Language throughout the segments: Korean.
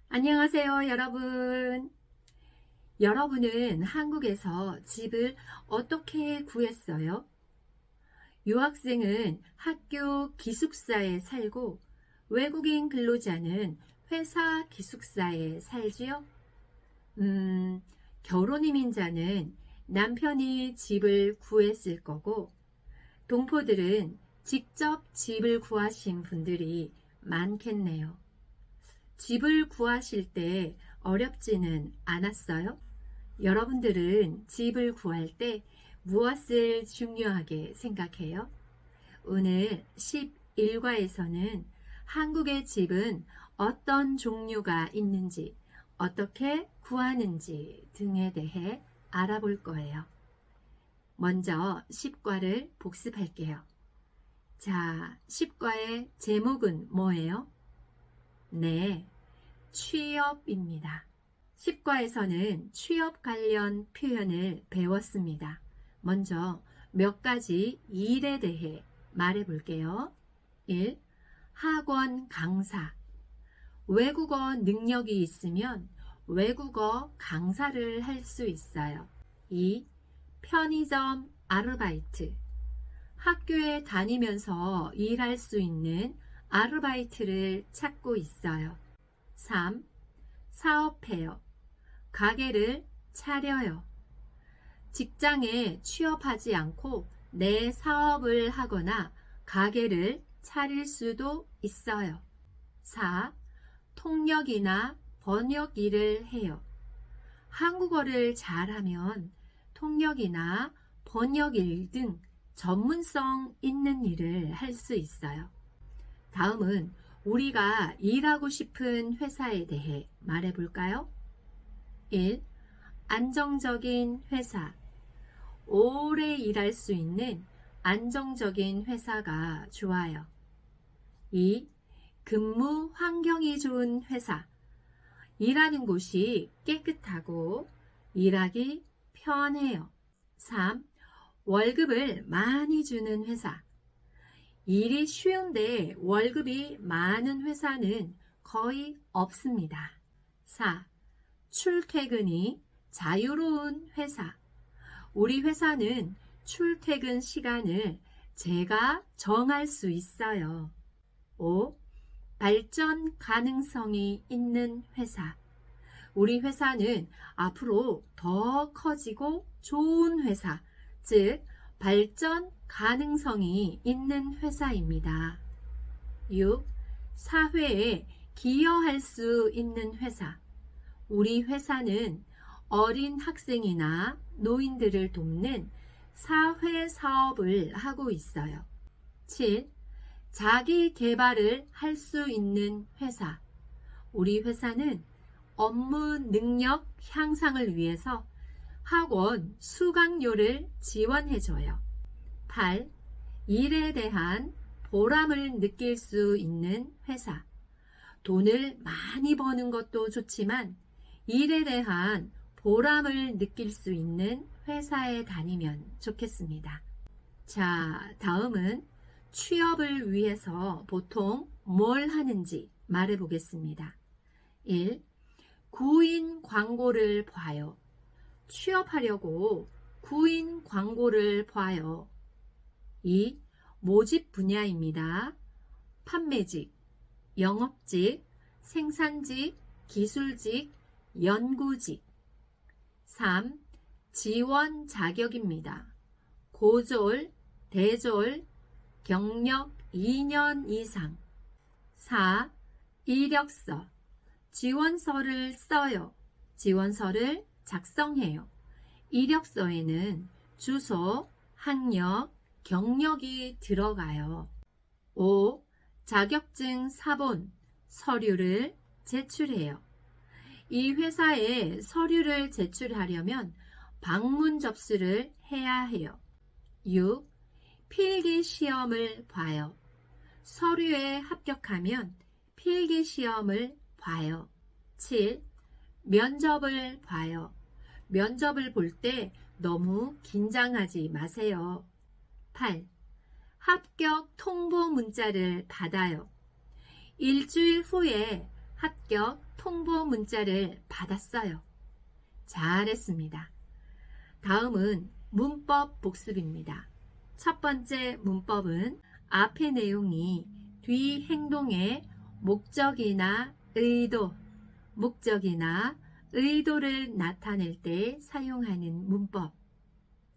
안녕하세요, 여러분. 여러분은 한국에서 집을 어떻게 구했어요? 유학생은 학교 기숙사에 살고 외국인 근로자는 회사 기숙사에 살지요? 음, 결혼 이민자는 남편이 집을 구했을 거고 동포들은 직접 집을 구하신 분들이 많겠네요. 집을 구하실 때 어렵지는 않았어요? 여러분들은 집을 구할 때 무엇을 중요하게 생각해요? 오늘 11과에서는 한국의 집은 어떤 종류가 있는지, 어떻게 구하는지 등에 대해 알아볼 거예요. 먼저 10과를 복습할게요. 자, 10과의 제목은 뭐예요? 네, 취업입니다. 10과에서는 취업 관련 표현을 배웠습니다. 먼저 몇 가지 일에 대해 말해 볼게요. 1. 학원 강사. 외국어 능력이 있으면 외국어 강사를 할 수 있어요. 2. 편의점 아르바이트. 학교에 다니면서 일할 수 있는 아르바이트를 찾고 있어요. 3. 사업해요. 가게를 차려요. 직장에 취업하지 않고 내 사업을 하거나 가게를 차릴 수도 있어요. 4. 통역이나 번역 일을 해요. 한국어를 잘하면 통역이나 번역 일 등 전문성 있는 일을 할 수 있어요. 다음은 우리가 일하고 싶은 회사에 대해 말해 볼까요? 1. 안정적인 회사. 오래 일할 수 있는 안정적인 회사가 좋아요. 2. 근무 환경이 좋은 회사. 일하는 곳이 깨끗하고 일하기 편해요. 3. 월급을 많이 주는 회사. 일이 쉬운데 월급이 많은 회사는 거의 없습니다. 4. 출퇴근이 자유로운 회사. 우리 회사는 출퇴근 시간을 제가 정할 수 있어요. 5. 발전 가능성이 있는 회사. 우리 회사는 앞으로 더 커지고 좋은 회사, 즉 발전 가능성이 있는 회사입니다. 6. 사회에 기여할 수 있는 회사. 우리 회사는 어린 학생이나 노인들을 돕는 사회 사업을 하고 있어요. 7. 자기 개발을 할 수 있는 회사. 우리 회사는 업무 능력 향상을 위해서 학원 수강료를 지원해줘요. 8. 일에 대한 보람을 느낄 수 있는 회사. 돈을 많이 버는 것도 좋지만 일에 대한 보람을 느낄 수 있는 회사에 다니면 좋겠습니다. 자, 다음은 취업을 위해서 보통 뭘 하는지 말해 보겠습니다. 1. 구인 광고를 봐요. 취업하려고 구인 광고를 봐요. 2. 모집 분야입니다. 판매직, 영업직, 생산직, 기술직, 연구직. 3. 지원 자격입니다. 고졸, 대졸, 경력 2년 이상. 4. 이력서, 지원서를 써요. 지원서를 작성해요. 이력서에는 주소, 학력, 경력이 들어가요. 5. 자격증 사본, 서류를 제출해요. 이 회사에 서류를 제출하려면 방문 접수를 해야 해요. 6. 필기 시험을 봐요. 서류에 합격하면 필기 시험을 봐요. 7. 면접을 봐요. 면접을 볼 때 너무 긴장하지 마세요. 8. 합격 통보 문자를 받아요. 일주일 후에 합격 통보 문자를 받았어요. 잘했습니다. 다음은 문법 복습입니다. 첫 번째 문법은 앞의 내용이 뒤 행동의 목적이나 의도를 나타낼 때 사용하는 문법.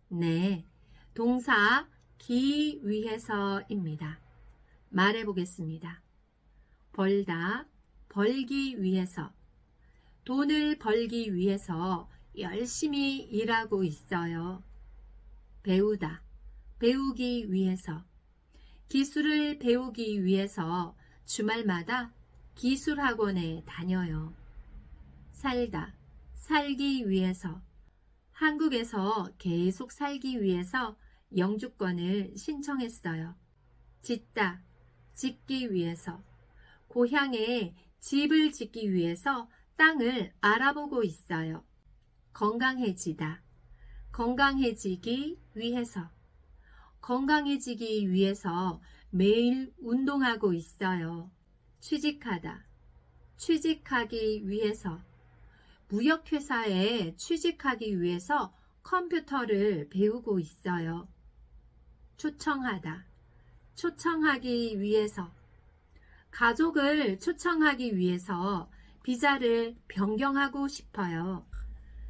네, 동사 기 위해서입니다. 말해보겠습니다. 벌다, 벌기 위해서. 돈을 벌기 위해서 열심히 일하고 있어요. 배우다, 배우기 위해서. 기술을 배우기 위해서 주말마다 기술학원에 다녀요. 살다, 살기 위해서. 한국에서 계속 살기 위해서 영주권을 신청했어요. 짓다, 짓기 위해서. 고향에 집을 짓기 위해서 땅을 알아보고 있어요. 건강해지다, 건강해지기 위해서. 건강해지기 위해서 매일 운동하고 있어요. 취직하다, 취직하기 위해서. 무역회사에 취직하기 위해서 컴퓨터를 배우고 있어요. 초청하다, 초청하기 위해서. 가족을 초청하기 위해서 비자를 변경하고 싶어요.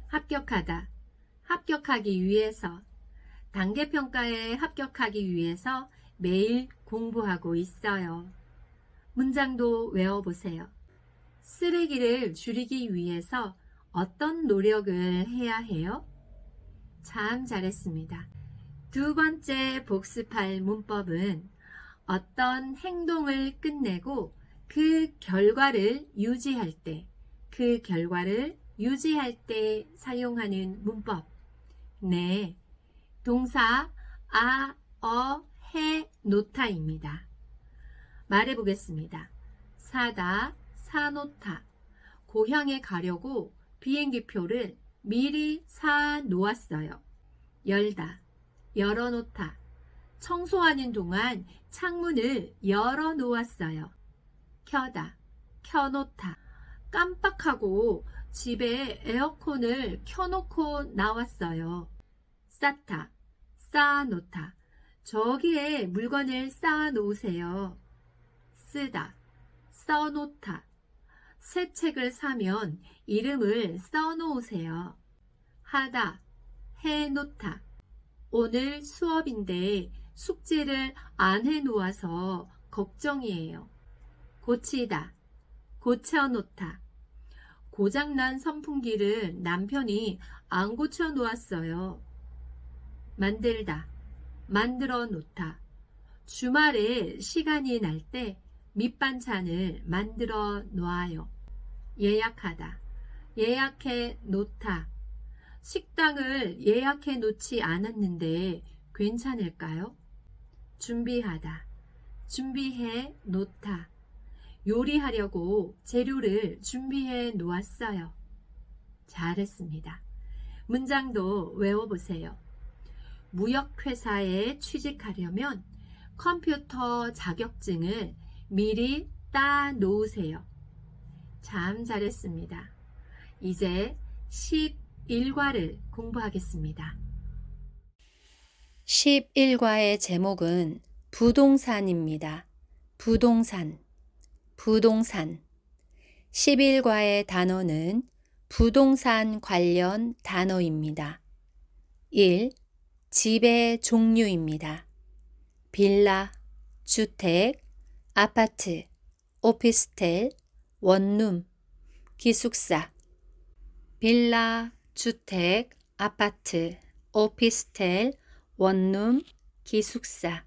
합격하다, 합격하기 위해서. 단계평가에 합격하기 위해서 매일 공부하고 있어요. 문장도 외워보세요. 쓰레기를 줄이기 위해서 어떤 노력을 해야 해요? 참 잘했습니다. 두 번째 복습할 문법은 어떤 행동을 끝내고 그 결과를 유지할 때 사용하는 문법. 네, 동사 해 놓다입니다. 말해보겠습니다. 사다, 사놓다. 고향에 가려고 비행기표를 미리 사 놓았어요. 열다, 열어놓다. 청소하는 동안 창문을 열어 놓았어요. 켜다, 켜놓다. 깜빡하고 집에 에어컨을 켜놓고 나왔어요. 쌓다, 쌓아놓다. 저기에 물건을 쌓아놓으세요. 쓰다, 써놓다. 새 책을 사면 이름을 써놓으세요. 하다, 해놓다. 오늘 수업인데 숙제를 안 해놓아서 걱정이에요. 고치다, 고쳐놓다. 고장난 선풍기를 남편이 안 고쳐놓았어요. 만들다, 만들어 놓다. 주말에 시간이 날 때 밑반찬을 만들어 놓아요. 예약하다, 예약해 놓다. 식당을 예약해 놓지 않았는데 괜찮을까요? 준비하다, 준비해 놓다. 요리하려고 재료를 준비해 놓았어요. 잘했습니다. 문장도 외워보세요. 무역회사에 취직하려면 컴퓨터 자격증을 미리 따 놓으세요. 참 잘했습니다. 이제 11과를 공부하겠습니다. 11과의 제목은 부동산입니다. 부동산, 부동산. 11과의 단어는 부동산 관련 단어입니다. 1. 집의 종류입니다. 빌라, 주택, 아파트, 오피스텔, 원룸, 기숙사. 빌라, 주택, 아파트, 오피스텔, 원룸, 기숙사.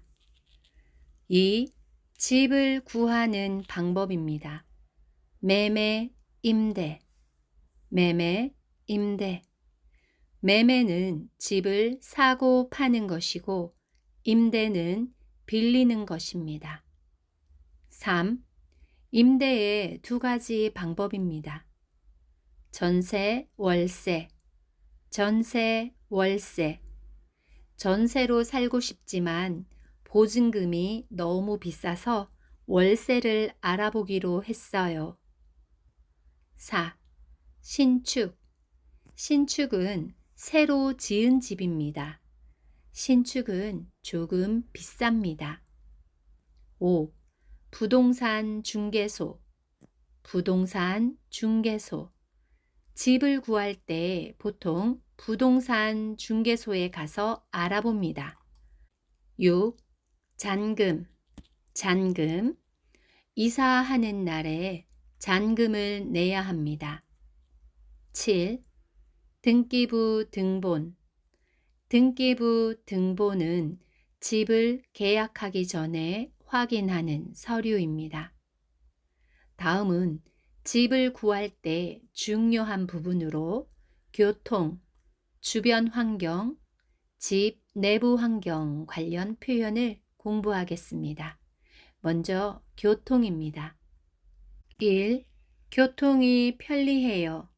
2. 집을 구하는 방법입니다. 매매, 임대, 매매, 임대. 매매는 집을 사고 파는 것이고 임대는 빌리는 것입니다. 3. 임대의 두 가지 방법입니다. 전세, 월세, 전세, 월세. 전세로 살고 싶지만 보증금이 너무 비싸서 월세를 알아보기로 했어요. 4. 신축. 신축은 새로 지은 집입니다. 신축은 조금 비쌉니다. 5. 부동산 중개소. 부동산 중개소. 집을 구할 때 보통 부동산 중개소에 가서 알아봅니다. 6. 잔금. 잔금. 이사하는 날에 잔금을 내야 합니다. 7. 등기부 등본. 등기부 등본은 집을 계약하기 전에 확인하는 서류입니다. 다음은 집을 구할 때 중요한 부분으로 교통, 주변 환경, 집 내부 환경 관련 표현을 공부하겠습니다. 먼저 교통입니다. 1. 교통이 편리해요.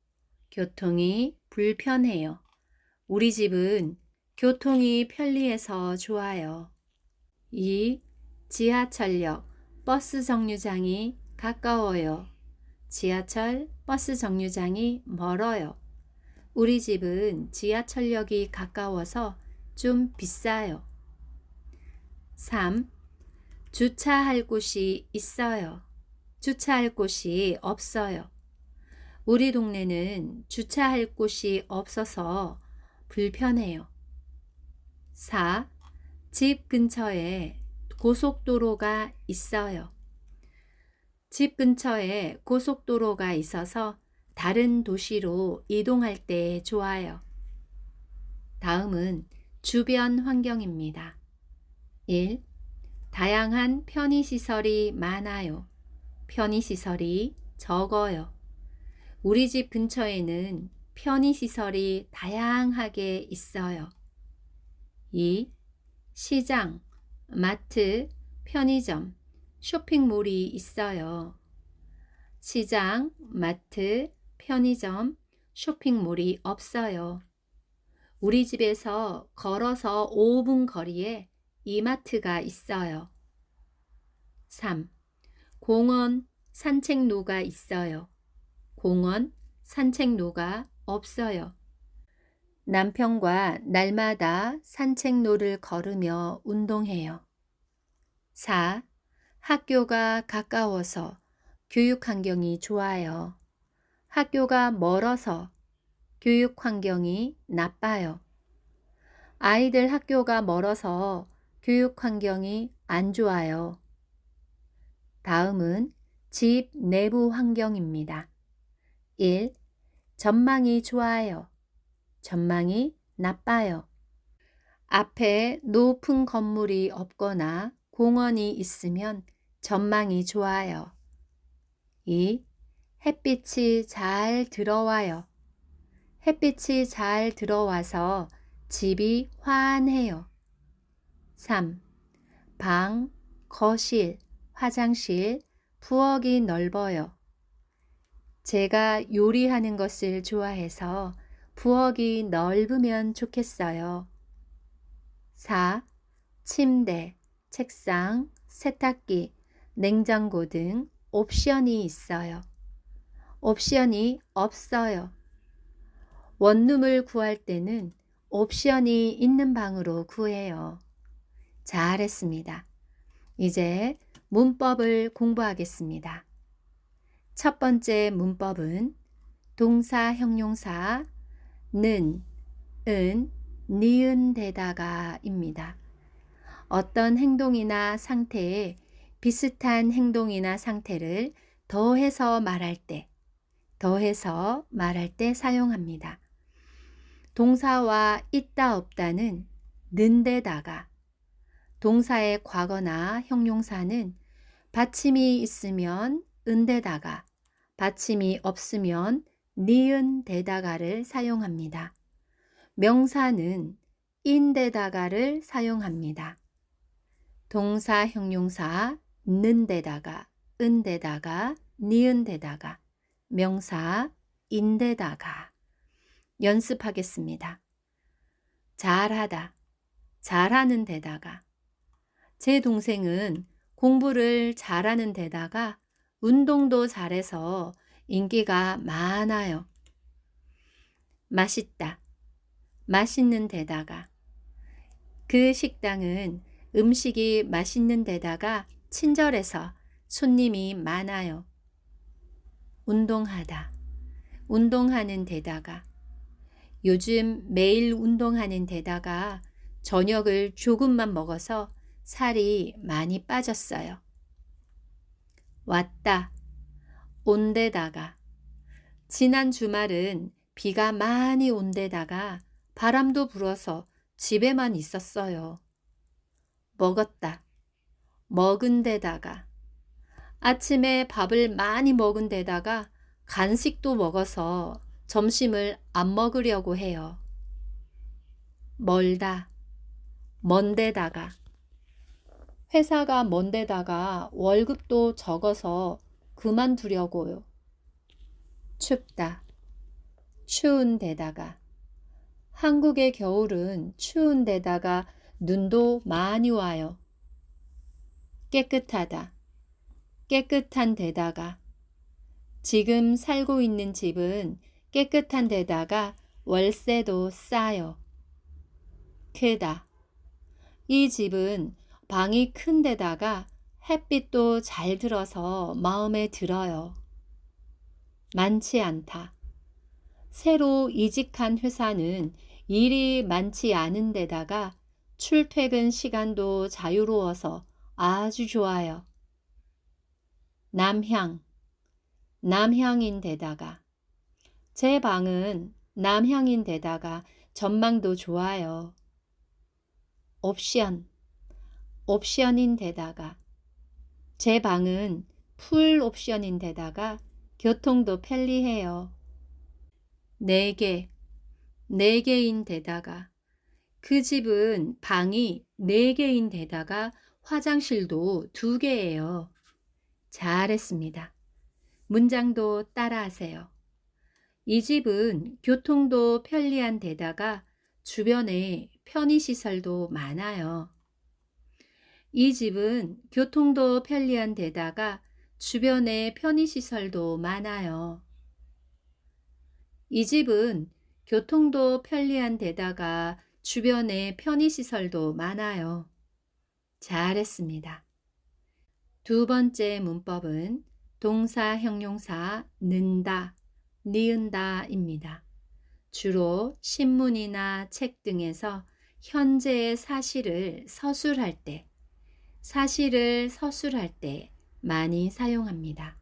교통이 불편해요. 우리 집은 교통이 편리해서 좋아요. 2. 지하철역, 버스 정류장이 가까워요. 지하철, 버스 정류장이 멀어요. 우리 집은 지하철역이 가까워서 좀 비싸요. 3. 주차할 곳이 있어요. 주차할 곳이 없어요. 우리 동네는 주차할 곳이 없어서 불편해요. 4. 집 근처에 고속도로가 있어요. 집 근처에 고속도로가 있어서 다른 도시로 이동할 때 좋아요. 다음은 주변 환경입니다. 1. 다양한 편의시설이 많아요. 편의시설이 적어요. 우리 집 근처에는 편의시설이 다양하게 있어요. 2. 시장, 마트, 편의점, 쇼핑몰이 있어요. 시장, 마트, 편의점, 쇼핑몰이 없어요. 우리 집에서 걸어서 5분 거리에 이마트가 있어요. 3. 공원, 산책로가 있어요. 공원, 산책로가 없어요. 남편과 날마다 산책로를 걸으며 운동해요. 4. 학교가 가까워서 교육 환경이 좋아요. 학교가 멀어서 교육 환경이 나빠요. 아이들 학교가 멀어서 교육 환경이 안 좋아요. 다음은 집 내부 환경입니다. 1. 전망이 좋아요. 전망이 나빠요. 앞에 높은 건물이 없거나 공원이 있으면 전망이 좋아요. 2. 햇빛이 잘 들어와요. 햇빛이 잘 들어와서 집이 환해요. 3. 방, 거실, 화장실, 부엌이 넓어요. 제가 요리하는 것을 좋아해서 부엌이 넓으면 좋겠어요. 4. 침대, 책상, 세탁기, 냉장고 등 옵션이 있어요. 옵션이 없어요. 원룸을 구할 때는 옵션이 있는 방으로 구해요. 잘했습니다. 이제 문법을 공부하겠습니다. 첫 번째 문법은 동사, 형용사, 는, 은, 니은 대다가입니다. 어떤 행동이나 상태에 비슷한 행동이나 상태를 더해서 말할 때 사용합니다. 동사와 있다 없다는 는데다가, 동사의 과거나 형용사는 받침이 있으면 은데다가, 받침이 없으면 니은데다가를 사용합니다. 명사는 인데다가를 사용합니다. 동사, 형용사, 는데다가, 은데다가, 니은데다가, 명사, 인데다가. 연습하겠습니다. 잘하다, 잘하는 데다가. 제 동생은 공부를 잘하는 데다가 운동도 잘해서 인기가 많아요. 맛있다. 맛있는 데다가. 그 식당은 음식이 맛있는 데다가 친절해서 손님이 많아요. 운동하다. 운동하는 데다가. 요즘 매일 운동하는 데다가 저녁을 조금만 먹어서 살이 많이 빠졌어요. 왔다. 온 데다가. 지난 주말은 비가 많이 온 데다가 바람도 불어서 집에만 있었어요. 먹었다. 먹은 데다가. 아침에 밥을 많이 먹은 데다가 간식도 먹어서 점심을 안 먹으려고 해요. 멀다. 먼 데다가. 회사가 먼 데다가 월급도 적어서 그만두려고요. 춥다. 추운 데다가. 한국의 겨울은 추운 데다가 눈도 많이 와요. 깨끗하다. 깨끗한 데다가. 지금 살고 있는 집은 깨끗한 데다가 월세도 싸요. 크다. 이 집은 방이 큰 데다가 햇빛도 잘 들어서 마음에 들어요. 많지 않다. 새로 이직한 회사는 일이 많지 않은 데다가 출퇴근 시간도 자유로워서 아주 좋아요. 남향. 남향인 데다가. 제 방은 남향인 데다가 전망도 좋아요. 옵션. 옵션인 데다가. 제 방은 풀 옵션인 데다가 교통도 편리해요. 4개. 4개인 데다가. 그 집은 방이 4개인 데다가 화장실도 2개예요. 잘했습니다. 문장도 따라하세요. 이 집은 교통도 편리한 데다가 주변에 편의시설도 많아요. 이 집은 교통도 편리한 데다가 주변에 편의시설도 많아요. 이 집은 교통도 편리한 데다가 주변에 편의시설도 많아요. 잘했습니다. 두 번째 문법은 동사, 형용사, 는다, 니은다입니다. 주로 신문이나 책 등에서 현재의 사실을 서술할 때, 많이 사용합니다.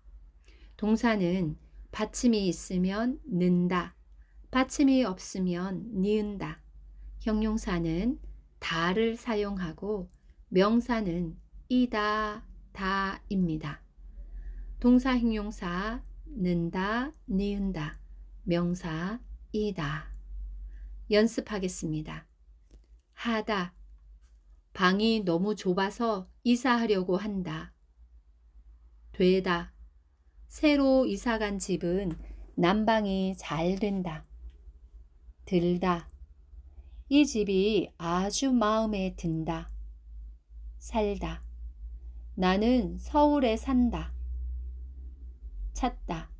동사는 받침이 있으면 는다, 받침이 없으면 니은다. 형용사는 다를 사용하고 명사는 이다, 다입니다. 동사, 형용사, 는다, 니은다, 명사, 이다. 연습하겠습니다. 하다. 방이 너무 좁아서 이사하려고 한다. 되다. 새로 이사간 집은 난방이 잘 된다. 들다. 이 집이 아주 마음에 든다. 살다. 나는 서울에 산다. 찾다.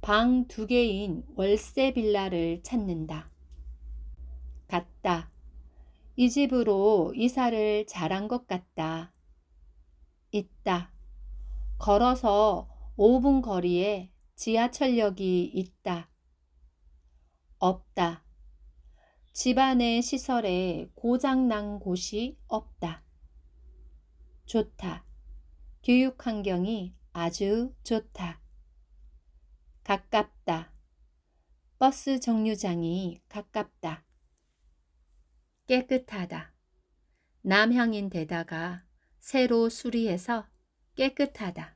방 2개인 월세 빌라를 찾는다. 갔다. 이 집으로 이사를 잘한 것 같다. 있다. 걸어서 5분 거리에 지하철역이 있다. 없다. 집안의 시설에 고장난 곳이 없다. 좋다. 교육 환경이 아주 좋다. 가깝다. 버스 정류장이 가깝다. 깨끗하다. 남향인 데다가 새로 수리해서 깨끗하다.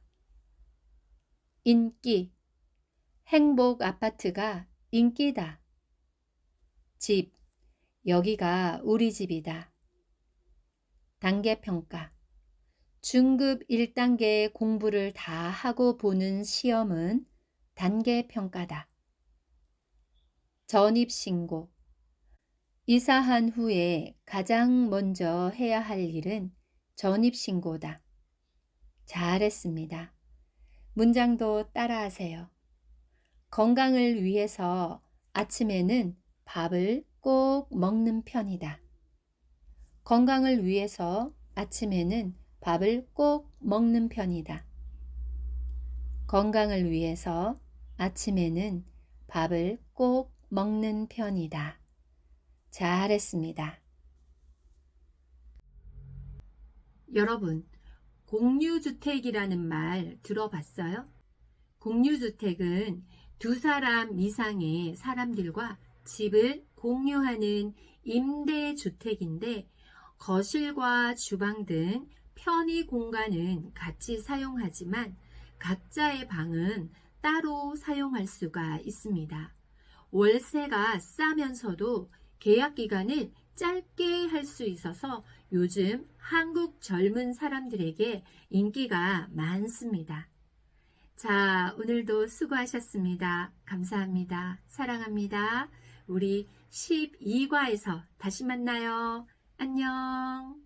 인기. 행복 아파트가 인기다. 집. 여기가 우리 집이다. 단계평가. 중급 1단계 공부를 다 하고 보는 시험은 단계평가다. 전입신고. 이사한 후에 가장 먼저 해야 할 일은 전입신고다. 잘했습니다. 문장도 따라하세요. 건강을 위해서 아침에는 밥을 꼭 먹는 편이다. 건강을 위해서 아침에는 밥을 꼭 먹는 편이다. 건강을 위해서 아침에는 밥을 꼭 먹는 편이다. 잘했습니다. 여러분, 공유주택이라는 말 들어봤어요? 공유주택은 두 사람 이상의 사람들과 집을 공유하는 임대주택인데 거실과 주방 등 편의 공간은 같이 사용하지만 각자의 방은 따로 사용할 수가 있습니다. 월세가 싸면서도 계약 기간을 짧게 할 수 있어서 요즘 한국 젊은 사람들에게 인기가 많습니다. 자, 오늘도 수고하셨습니다. 감사합니다. 사랑합니다. 우리 12과에서 다시 만나요. 안녕.